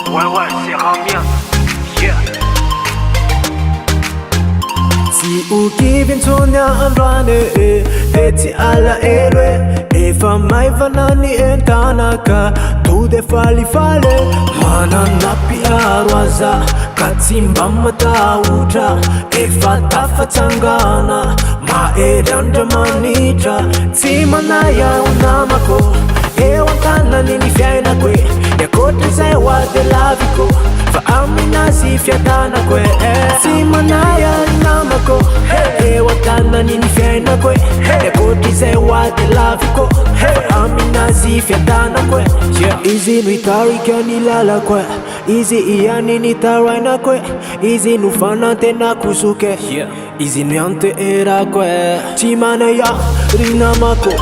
Ouais, c'est Ramien. Yeah. Si ukivin tonya amrane eti ala erwe efa mai vanani entanaka tude fali fale mana napi arwaza katsimba matauta efa tafatangana ma eranda manitra tsimana ya unamako ewantana nini fiaina kwe yakote zewa de laviko fa amina si fiatana kwe tsimana ya unamako ewantana nini fiaina kwe yakote zewa de laviko fa amina si fiatana kwe izi nuitari kya nilala kwe izi iyani nitaraina kwe izi nufana tena kusuke izi nyante era kwe tsimana ya rinamako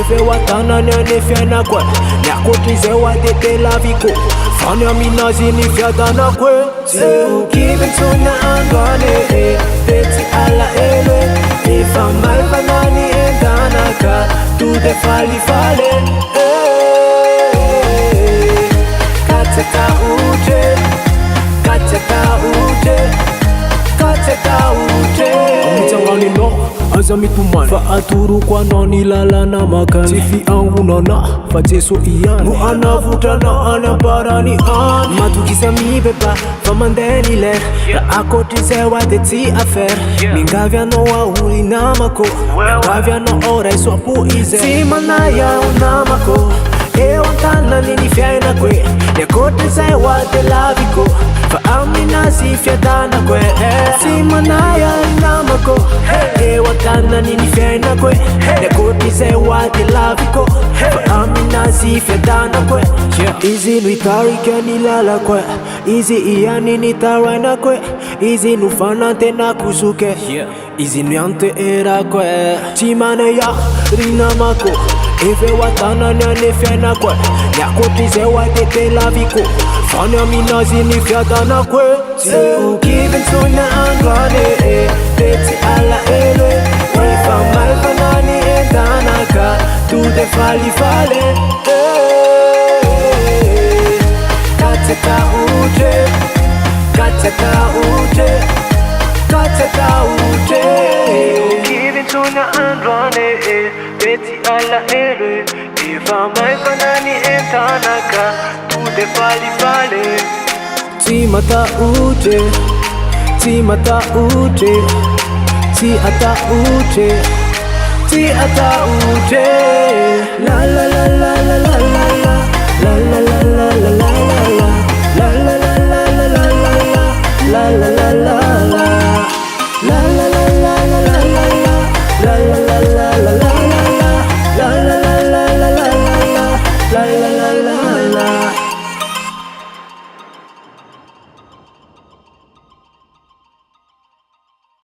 efe watana nene fiana kwe nyakotize wadete laviko fanya minazi ni fiatana kwe ukivin tonya andwane teti ala ele efa malvanani endanaka tude fali fale kateta uje Mtangani no azami tuman fa aturu kwa noni lala na makani tifi angu nona fa jeso iyane mu anavuta na anaparani an matukisa mi beba fa mandeni le ra akoti zewa de ti affaire mingavya no wa uri namako mingavya no ora iso pu ize simana ya unamako ewantana nini fiaina kwe yakote zewa de laviko fa amina si fiatana kwe simana ya unamako ewantana nini fiaina kwe yakote zewa de laviko fa amina si fiatana kwe izi nuitari kya nilala kwe izi iyani nitaraina kwe izi nufana tena kusuke izi nyante era kwe tsimana ya rinamako efe watana nene fiana kwe nyakotize wadete laviko fanya minazi ni fiatana kwe ukivin tonya andwane teti ala ele efa malvanani endanaka tude fali fale kateta uje ukivin tonya andwane teti ala ele efa malvanani endanaka tude fali fale Timata uje la la la la la